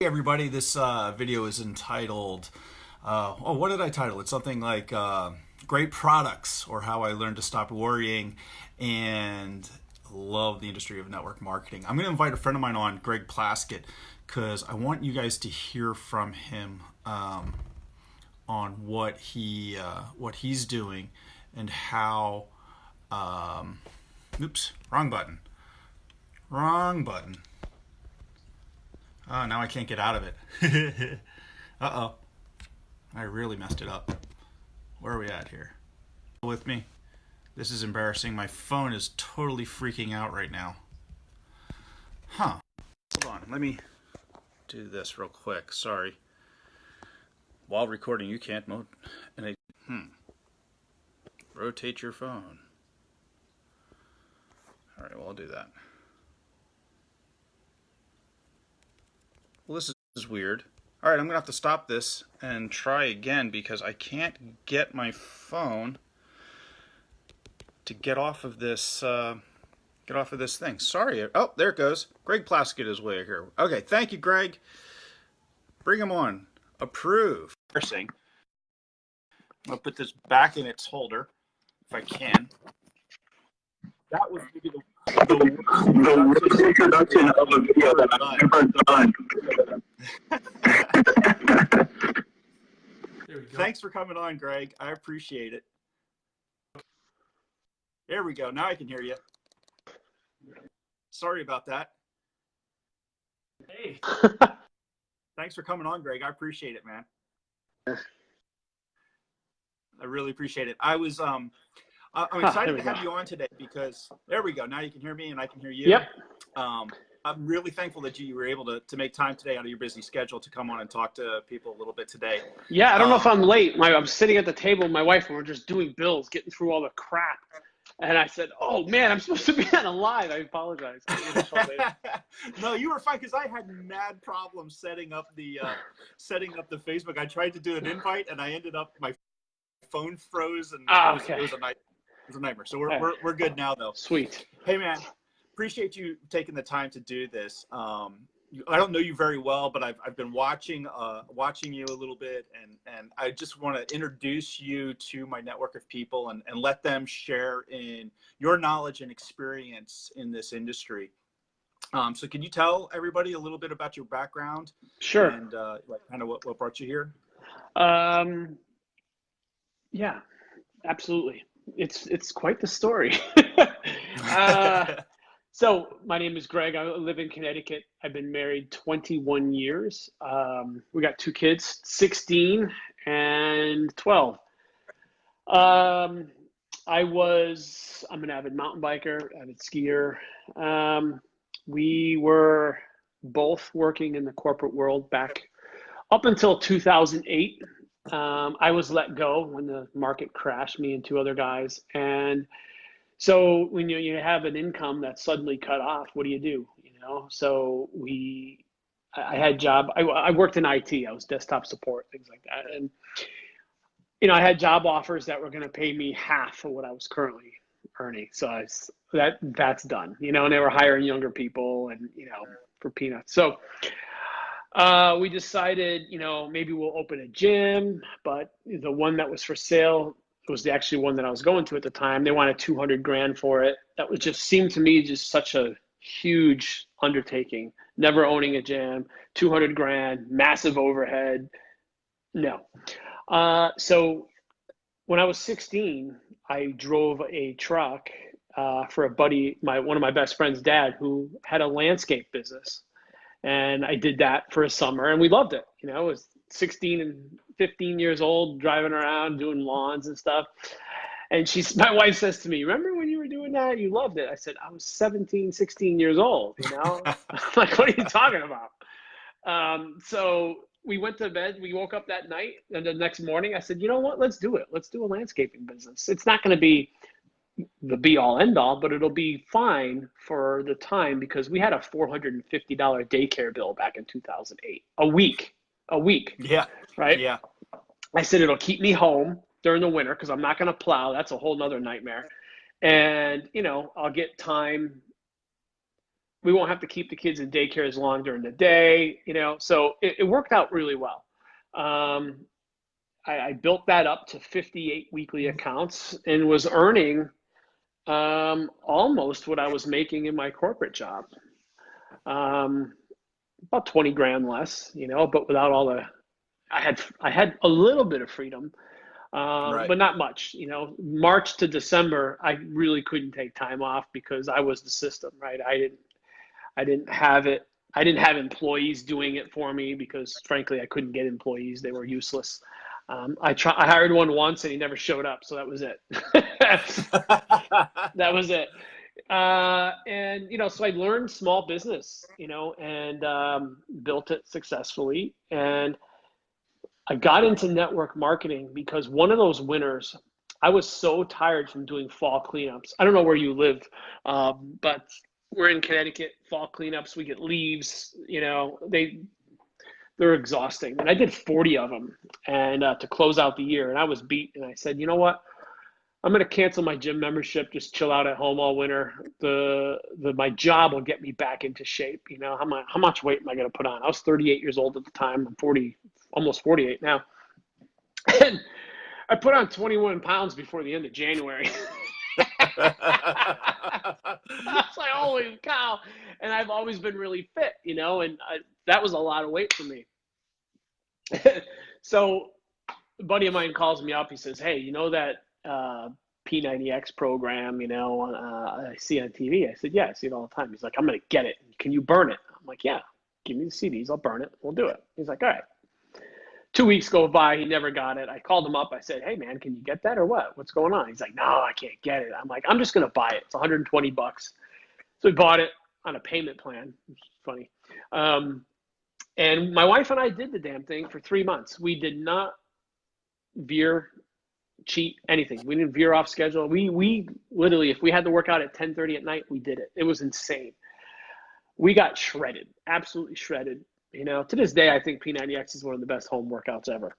Hey everybody, this video is entitled, what did I title it? Something like Great Products or How I Learned to Stop Worrying and Love the Industry of Network Marketing. I'm going to invite a friend of mine on, Greg Plaskett, because I want you guys to hear from him on what he's doing and how, oops, wrong button. Wrong button. Oh, now I can't get out of it. Uh-oh. I really messed it up. Where are we at here? With me? This is embarrassing. My phone is totally freaking out right now. Huh. Hold on. Let me do this real quick. Sorry. While recording, you can't rotate your phone. All right, well, I'll do that. Well, this is weird. All right, I'm going to have to stop this and try again because I can't get my phone to get off of this thing. Sorry. Oh, there it goes. Greg Plaskett is way here. Okay, thank you, Greg. Bring him on. Approve. I'll put this back in its holder if I can. That was maybe the worst introduction of a video that I've ever done. There we go. Thanks for coming on, Greg. I appreciate it. There we go. Now I can hear you. Sorry about that. Hey. Thanks for coming on, Greg. I appreciate it, man. I really appreciate it. I'm excited to have you on today because there we go. Now you can hear me and I can hear you. Yep. I'm really thankful that you were able to make time today out of your busy schedule to come on and talk to people a little bit today. Yeah, I don't know if I'm late. I'm sitting at the table with my wife and we're just doing bills, getting through all the crap. And I said, "Oh man, I'm supposed to be on a live. I apologize." No, you were fine because I had mad problems setting up the Facebook. I tried to do an invite and I ended up my phone froze and it was a nightmare. So we're good now though. Sweet. Hey man, appreciate you taking the time to do this. I don't know you very well, but I've been watching you a little bit, and I just want to introduce you to my network of people and let them share in your knowledge and experience in this industry. So can you tell everybody a little bit about your background? Sure. And kind of what brought you here? Yeah, absolutely. It's quite the story. So my name is Greg. I live in Connecticut. I've been married 21 years. We got two kids, 16 and 12. I'm an avid mountain biker, avid skier. We were both working in the corporate world back up until 2008. I was let go when the market crashed, me and two other guys. And so when you have an income that's suddenly cut off, what do? So I had job. I worked in IT. I was desktop support, things like that. And I had job offers that were going to pay me half of what I was currently earning. So that's done. And they were hiring younger people, and for peanuts. So we decided, maybe we'll open a gym, but the one that was for sale was the actually one that I was going to at the time. They wanted 200 grand for it. That was seemed to me just such a huge undertaking. Never owning a gym, 200 grand, massive overhead. No. So when I was 16, I drove a truck for a buddy, one of my best friend's dad, who had a landscape business. And I did that for a summer and we loved it. I was 16 and 15 years old, driving around doing lawns and stuff. And my wife says to me, "Remember when you were doing that? You loved it." I said, "I was 17, 16 years old, Like, what are you talking about?" So we went to bed, we woke up that night, and the next morning I said, "You know what, let's do it. Let's do a landscaping business. It's not going to be the be all end all, but it'll be fine for the time," because we had a $450 daycare bill back in 2008, a week. Yeah. Right. Yeah. I said, it'll keep me home during the winter because I'm not going to plow. That's a whole nother nightmare. And, I'll get time we won't have to keep the kids in daycare as long during the day, so it worked out really well. Um, I built that up to 58 weekly accounts and was earning almost what I was making in my corporate job. Um, about 20 grand less, but without all the, I had a little bit of freedom, Right. but not much. March to December, I really couldn't take time off because I was the system, right? I didn't have it. I didn't have employees doing it for me because, frankly, I couldn't get employees. They were useless. I hired one once and he never showed up, so that was it. That was it. And so I learned small business, and built it successfully. And I got into network marketing because one of those winters, I was so tired from doing fall cleanups. I don't know where you live, but we're in Connecticut. Fall cleanups, we get leaves. They're exhausting. And I did 40 of them, and to close out the year. And I was beat. And I said, you know what? I'm going to cancel my gym membership. Just chill out at home all winter. My job will get me back into shape. How much weight am I going to put on? I was 38 years old at the time. I'm 40, almost 48 now. And I put on 21 pounds before the end of January. I was like, holy cow. And I've always been really fit, and that was a lot of weight for me. So a buddy of mine calls me up. He says, hey, that P90X program, I see on TV. I said, yeah, I see it all the time. He's like, I'm going to get it. Can you burn it? I'm like, yeah, give me the CDs. I'll burn it. We'll do it. He's like, all right. 2 weeks go by. He never got it. I called him up. I said, hey, man, can you get that or what? What's going on? He's like, no, I can't get it. I'm like, I'm just going to buy it. It's $120. So we bought it on a payment plan, which is funny. And my wife and I did the damn thing for 3 months. We did not veer, cheat, anything. We didn't veer off schedule. We literally, if we had to work out at 10:30 at night, we did it. It was insane. We got shredded, absolutely shredded. To this day, I think P90X is one of the best home workouts ever.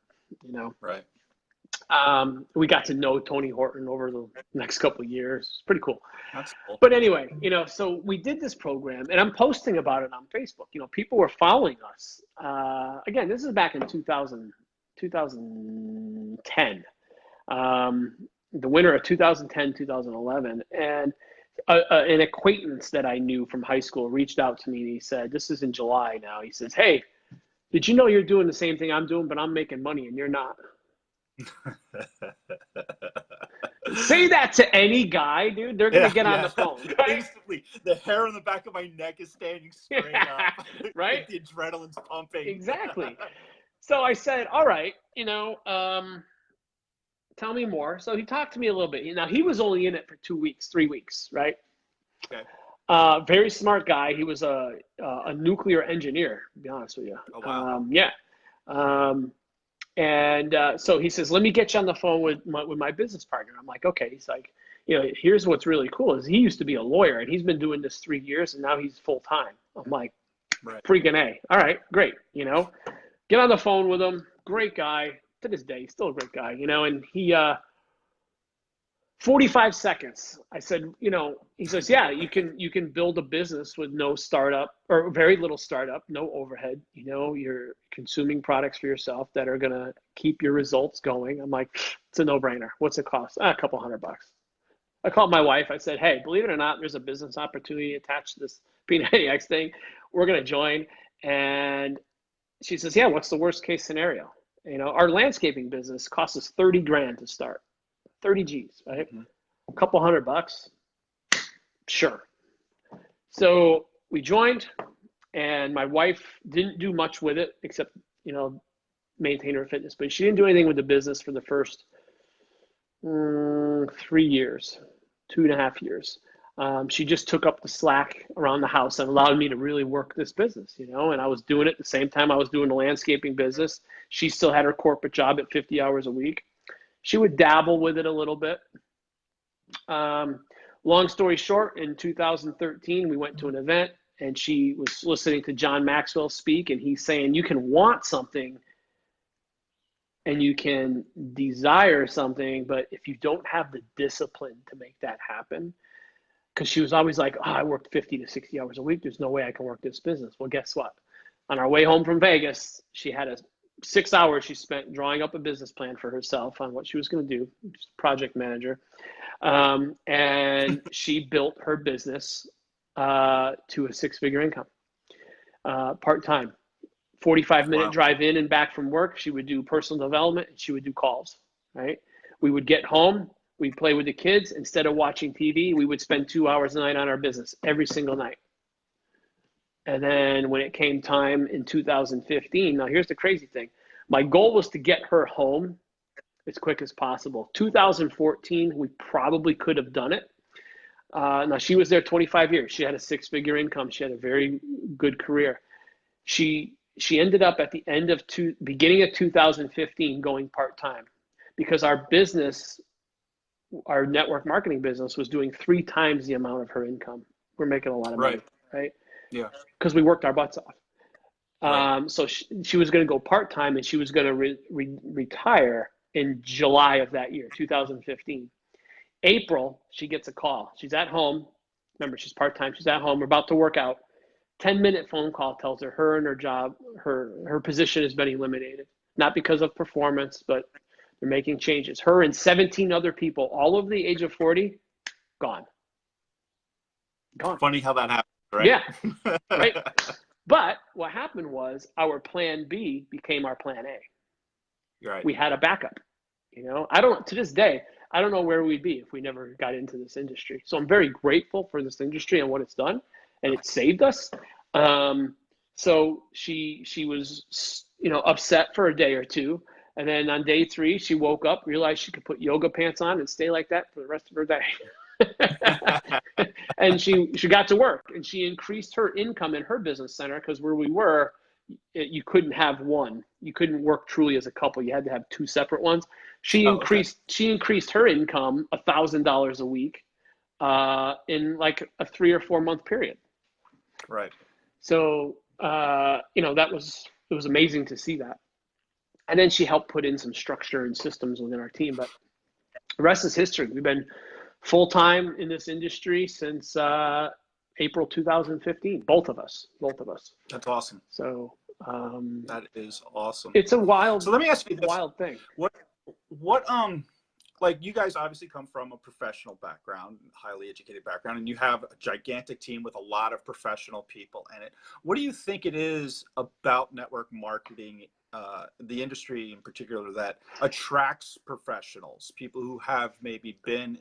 Right. We got to know Tony Horton over the next couple of years. It's pretty cool. That's cool. But anyway, so we did this program, and I'm posting about it on Facebook. People were following us. Again, this is back in 2010, the winter of 2010, 2011, and an acquaintance that I knew from high school reached out to me, and he said, this is in July now. He says, hey, did you know you're doing the same thing I'm doing, but I'm making money and you're not? Say that to any guy, dude. They're going to get on the phone. Right? Instantly, the hair on the back of my neck is standing straight up. Right? The adrenaline's pumping. Exactly. So I said, all right, tell me more. So he talked to me a little bit. Now, he was only in it for 2 weeks, 3 weeks, right? Okay. Very smart guy. He was a nuclear engineer, to be honest with you. Oh, wow. Yeah. So he says, let me get you on the phone with my business partner. I'm like, okay. He's like, here's what's really cool is he used to be a lawyer and he's been doing this 3 years and now he's full time. I'm like, right. Freaking A. All right, great. Get on the phone with him. Great guy. To this day, he's still a great guy, and he, 45 seconds. I said, he says, yeah, you can build a business with no startup or very little startup, no overhead. You're consuming products for yourself that are going to keep your results going. I'm like, it's a no-brainer. What's it cost? A couple $100. I called my wife. I said, hey, believe it or not, there's a business opportunity attached to this P90X thing. We're going to join. And she says, yeah, what's the worst case scenario? Our landscaping business costs us 30 grand to start. 30 G's, right? Mm-hmm. A couple $100. Sure. So we joined, and my wife didn't do much with it except, maintain her fitness, but she didn't do anything with the business for the first 3 years, 2.5 years. She just took up the slack around the house and allowed me to really work this business, and I was doing it at the same time I was doing the landscaping business. She still had her corporate job at 50 hours a week. She would dabble with it a little bit. Long story short, in 2013, we went to an event and she was listening to John Maxwell speak, and he's saying you can want something and you can desire something, but if you don't have the discipline to make that happen, because she was always like, oh, I work 50 to 60 hours a week. There's no way I can work this business. Well, guess what? On our way home from Vegas, she had 6 hours she spent drawing up a business plan for herself on what she was going to do, project manager. And she built her business to a six-figure income, part-time. 45-minute drive in and back from work. She would do personal development and she would do calls, right? We would get home, we'd play with the kids. Instead of watching TV, we would spend 2 hours a night on our business every single night. And then when it came time in 2015, now here's the crazy thing. My goal was to get her home as quick as possible. 2014, we probably could have done it. Now she was there 25 years. She had a six-figure income. She had a very good career. She ended up at the beginning of 2015 going part-time because our business, our network marketing business, was doing 3 times the amount of her income. We're making a lot of money, right? Yeah. Because we worked our butts off. Right. So she was going to go part-time and she was going to retire in July of that year, 2015. April, she gets a call. She's at home. Remember, she's part-time. She's at home. We're about to work out. 10-minute phone call tells her and her job, her position has been eliminated. Not because of performance, but they're making changes. Her and 17 other people, all over the age of 40, gone. Funny how that happens, right? Yeah, right. But what happened was our plan B became our plan A. Right. We had a backup. To this day, I don't know where we'd be if we never got into this industry. So I'm very grateful for this industry and what it's done, and it saved us. So she was, upset for a day or two. And then on day 3, she woke up, realized she could put yoga pants on and stay like that for the rest of her day. And she got to work and she increased her income in her business center because where we were, you couldn't have one. You couldn't work truly as a couple. You had to have 2 separate ones. She increased her income $1,000 a week in like a 3 or 4 month period. Right. So it was amazing to see that. And then she helped put in some structure and systems within our team. But the rest is history. We've been full-time in this industry since April 2015, both of us. That's awesome. So that is awesome. It's a wild. So let me ask you this: wild thing. What like you guys obviously come from a professional background, highly educated background, and you have a gigantic team with a lot of professional people in it. What do you think it is about network marketing, the industry in particular, that attracts professionals, people who have maybe been,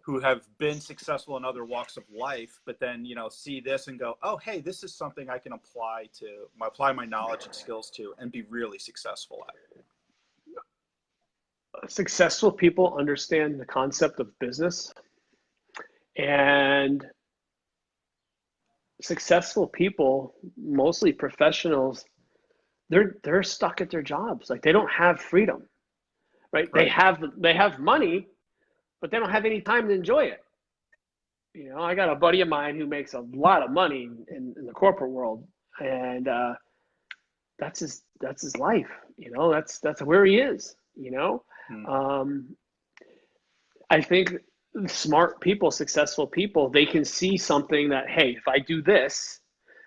who have been successful in other walks of life, but then, see this and go, oh, hey, this is something I can apply my knowledge and skills to and be really successful at? Successful people understand the concept of business, and successful people, mostly professionals, they're stuck at their jobs. Like they don't have freedom, right? They have money, but they don't have any time to enjoy it. I got a buddy of mine who makes a lot of money in the corporate world, and that's his life. That's where he is. I think smart people, successful people, they can see something that, hey, if I do this,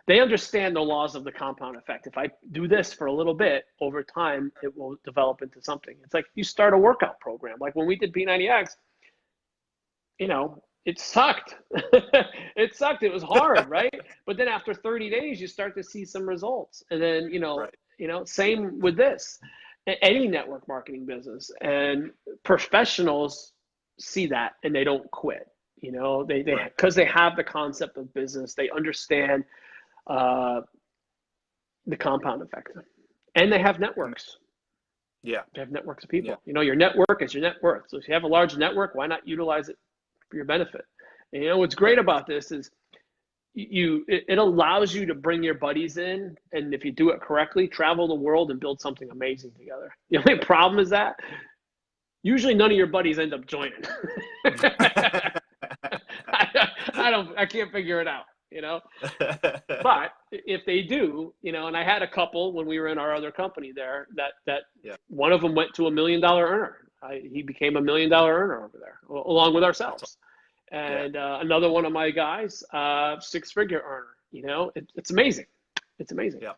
they understand the laws of the compound effect. If I do this for a little bit, over time, it will develop into something. It's like you start a workout program. Like when we did P90X, it sucked. It sucked. It was hard, right? But then after 30 days, you start to see some results. And then, same with this. Any network marketing business, and professionals see that and they don't quit. Because they have the concept of business, they understand the compound effect, and they have networks. Yeah, they have networks of people. Yeah. Your network is your net worth. So if you have a large network, why not utilize it for your benefit? And what's great about this is it allows you to bring your buddies in, and if you do it correctly, travel the world and build something amazing together. The only problem is that usually none of your buddies end up joining. I can't figure it out, But if they do, and I had a couple when we were in our other company there that one of them went to $1 million earner. He became $1 million earner over there, along with ourselves. Yeah. and another one of my guys, six-figure earner. It's amazing. It's amazing. Yeah.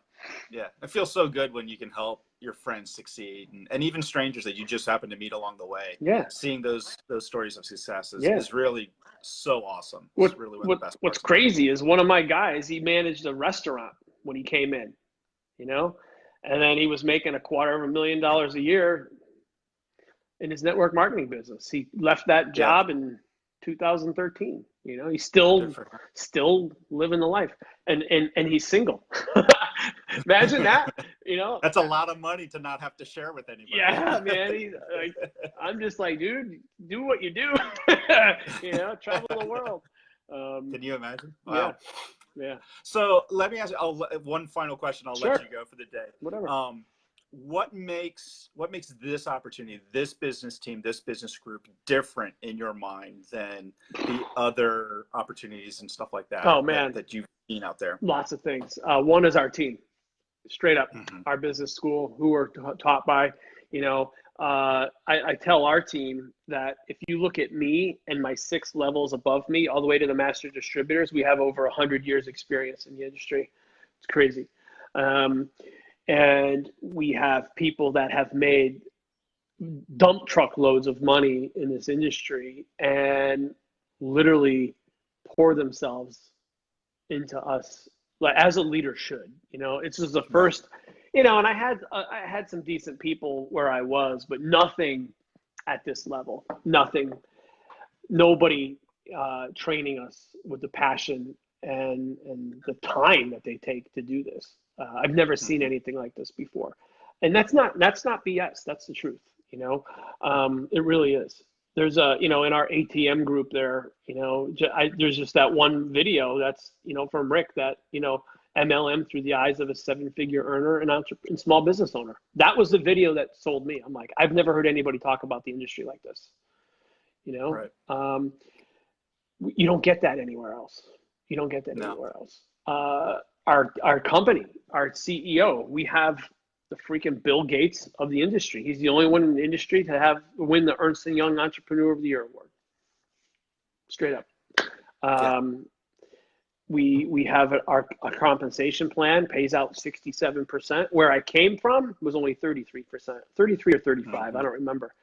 Yeah. It feels so good when you can help your friends succeed, and even strangers that you just happen to meet along the way. Yeah. Seeing those stories of success Yeah. is really so awesome. What It's really one of what the best what's parts about it. crazy is one of my guys, he managed a restaurant when he came in, and then he was making $250,000 a year in his network marketing business. He left that Yeah. job in 2013. He's Good still for still living the life, and he's single. Imagine that. That's a lot of money to not have to share with anybody. Yeah, man. He's like, I'm just like, dude, do what you do. Travel the world. Can you imagine? Yeah, Wow. yeah. So let me ask you one final question. I'll Sure. let you go for the day. Whatever. What makes this opportunity, this business team, this business group different in your mind than the other opportunities and stuff like that Oh man, that you've seen out there? lots of things. One is our team, straight up. Mm-hmm. Our business school, who we're taught by. I tell our team that if you look at me and my 6 levels above me, all the way to the master distributors, we have over 100 years experience in the industry. It's crazy. And we have people that have made dump truck loads of money in this industry and literally pour themselves into us, like as a leader should. It's just the first, and I had some decent people where I was, but nothing at this level. Nothing. Nobody training us with the passion and the time that they take to do this. I've never seen anything like this before, and that's not BS. That's the truth. It really is. There's in our ATM group there, there's just that one video that's, from Rick that, MLM through the eyes of a 7-figure earner and small business owner. That was the video that sold me. I'm like, I've never heard anybody talk about the industry like this. Right. You don't get that anywhere else. You don't get that No. anywhere else. Our company, our CEO, we have the freaking Bill Gates of the industry. He's the only one in the industry to win the Ernst & Young Entrepreneur of the Year award. Straight up. We have our compensation plan pays out 67%. Where I came from was only 33%, 33 or 35. I don't remember.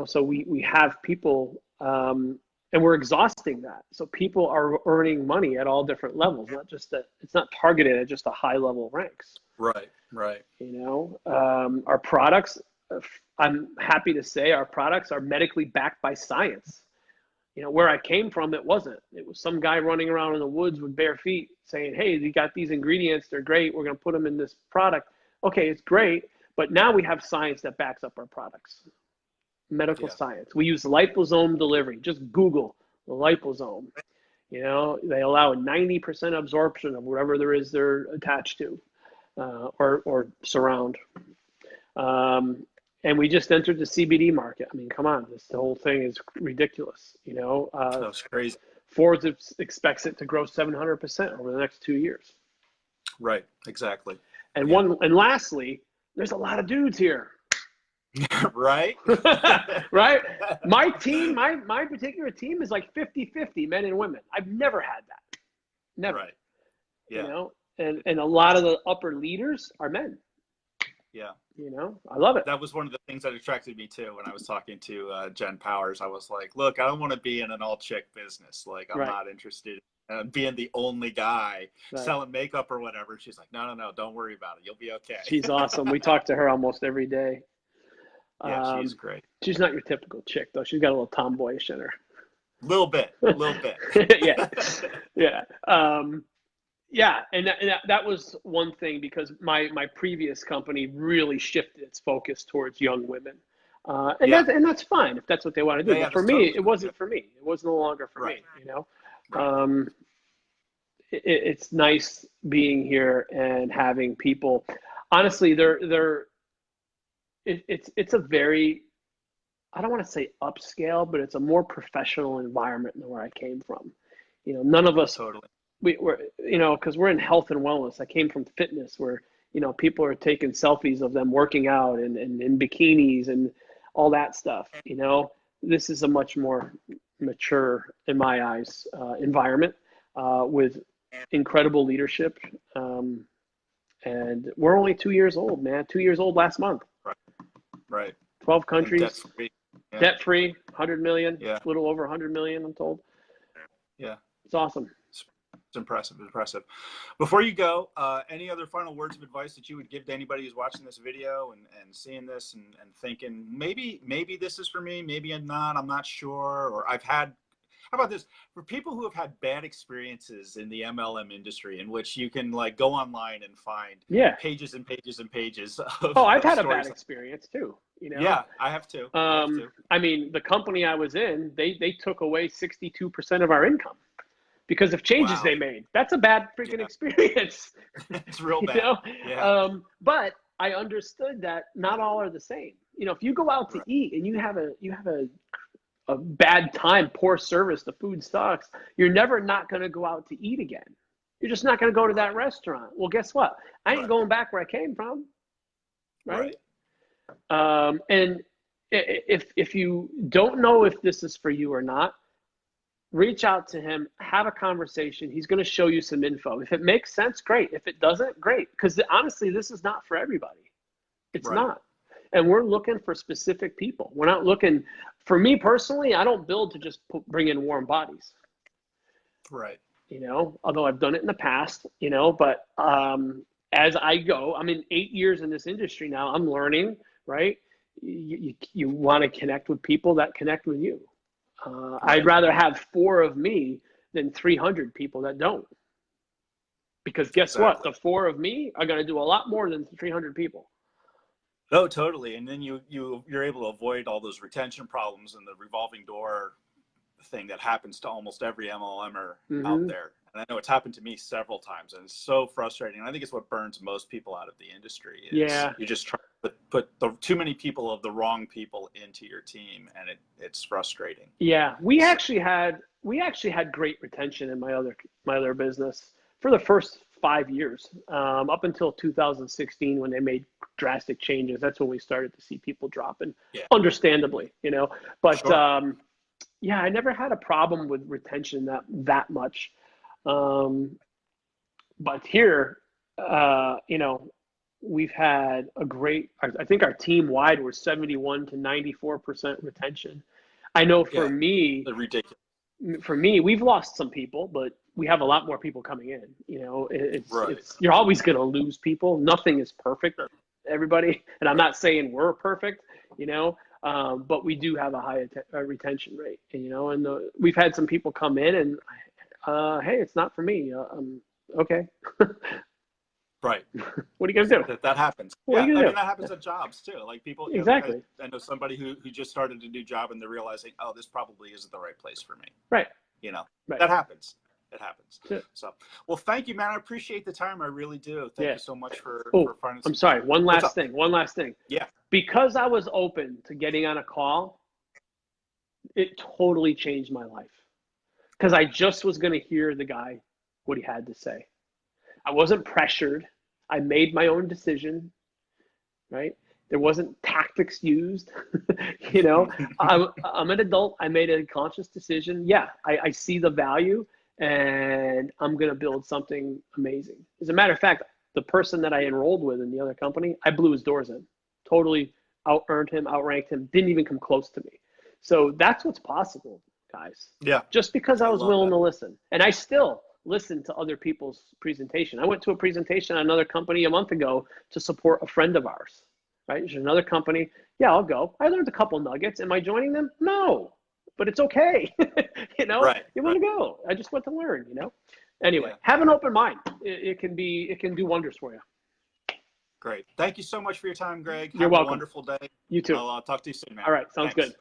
So we have people, and we're exhausting that. So people are earning money at all different levels, not just that it's not targeted at just the high level ranks. Right. Our products, I'm happy to say our products are medically backed by science. Where I came from, it wasn't. It was some guy running around in the woods with bare feet saying, hey, you got these ingredients. They're great. We're going to put them in this product. Okay, it's great. But now we have science that backs up our products. Medical science. We use liposome delivery. Just Google the liposome. They allow a 90% absorption of whatever there is they're attached to or surround. And we just entered the CBD market. I mean, come on, the whole thing is ridiculous. That's crazy. Forbes expects it to grow 700% over the next 2 years. Right, exactly. And and lastly, there's a lot of dudes here. Right. Right. My team, my particular team is like 50-50 men and women. I've never had that. Never. Right. Yeah. And a lot of the upper leaders are men. Yeah. I love it. That was one of the things that attracted me too when I was talking to Jen Powers. I was like, look, I don't want to be in an all chick business. Like, I'm not interested in being the only guy selling makeup or whatever. She's like, no, don't worry about it. You'll be okay. She's awesome. We talk to her almost every day. Yeah, she's great. She's not your typical chick, though. She's got a little tomboyish in her. Little bit. Yeah. Yeah, and that was one thing because my previous company really shifted its focus towards young women, and that's fine if that's what they want to do. But for me, it wasn't for me. It was no longer for me. It's nice being here and having people. Honestly, it's a very, I don't want to say upscale, but it's a more professional environment than where I came from. None of us we're because we're in health and wellness. I came from fitness where people are taking selfies of them working out and in bikinis and all that stuff. this is a much more mature, in my eyes, environment with incredible leadership. And we're only 2 years old, man. 2 years old last month. Right. 12 countries. Debt-free. Yeah. Debt-free, 100 million. Yeah. A little over 100 million, I'm told. Yeah. It's awesome. It's impressive. Impressive. Before you go, any other final words of advice that you would give to anybody who's watching this video and seeing this and thinking, maybe this is for me, maybe I'm not sure, or how about this? For people who have had bad experiences in the MLM industry, in which you can like go online and find pages and pages and pages of I've had a stories. bad experience too. You know? Yeah, I have too. I mean, the company I was in, they took away 62% of our income because of changes they made. That's a bad freaking experience. It's real bad. You know? Yeah. But I understood that not all are the same. You know, if you go out to eat and you have a bad time, poor service, the food sucks, you're never not going to go out to eat again. You're just not going to go to that restaurant. Well, guess what? I ain't going back where I came from. Right. And if you don't know if this is for you or not, reach out to him, have a conversation. He's going to show you some info. If it makes sense, great. If it doesn't, great. Because honestly, this is not for everybody. It's not. And we're looking for specific people. We're not looking, for me personally, I don't build to just bring in warm bodies. Right. You know, although I've done it in the past, you know, but as I go, I'm in 8 years in this industry now, I'm learning, right? You want to connect with people that connect with you. I'd rather have 4 of me than 300 people that don't. Because guess what? The 4 of me are going to do a lot more than 300 people. Oh, totally. And then you're able to avoid all those retention problems and the revolving door thing that happens to almost every MLMer out there. And I know it's happened to me several times, and it's so frustrating. And I think it's what burns most people out of the industry. You just try to put too many people of the wrong people into your team, and it's frustrating. Yeah, we actually had great retention in my other business for the first 5 years, up until 2016 when they made drastic changes. That's when we started to see people dropping, understandably, you know. But yeah, I never had a problem with retention that much. But here, you know, we've had I think our team wide was 71 to 94% retention. I know for me, ridiculous. For me, we've lost some people, but we have a lot more people coming in. You know, it's you're always going to lose people. Nothing is perfect, everybody. And I'm not saying we're perfect, you know, but we do have a high retention rate. And, you know, and we've had some people come in and, hey, it's not for me. Okay. Right. What are you going to do? That happens. What are you going to do? That happens at jobs too. Like people, exactly. I know somebody who just started a new job and they're realizing, oh, this probably isn't the right place for me. Right. You know, right. That happens. It happens. Yeah. So, well, thank you, man. I appreciate the time. I really do. Thank you so much for finding. I'm sorry. One last thing. Yeah. Because I was open to getting on a call, it totally changed my life. Because I just was going to hear the guy, what he had to say. I wasn't pressured. I made my own decision, right? There wasn't tactics used. You know, I'm an adult. I made a conscious decision. Yeah, I see the value, and I'm going to build something amazing. As a matter of fact, the person that I enrolled with in the other company, I blew his doors in. Totally out-earned him, outranked him, didn't even come close to me. So that's what's possible, guys. Yeah. Just because I was willing to listen. And I still listen to other people's presentation. I went to a presentation at another company a month ago to support a friend of ours, right? There's another company. Yeah, I'll go. I learned a couple nuggets. Am I joining them? No, but it's okay. You know, you want to go. I just want to learn, you know? Anyway, have an open mind. It can do wonders for you. Great. Thank you so much for your time, Greg. You're welcome. Have a wonderful day. You too. I'll talk to you soon, man. All right. Sounds good.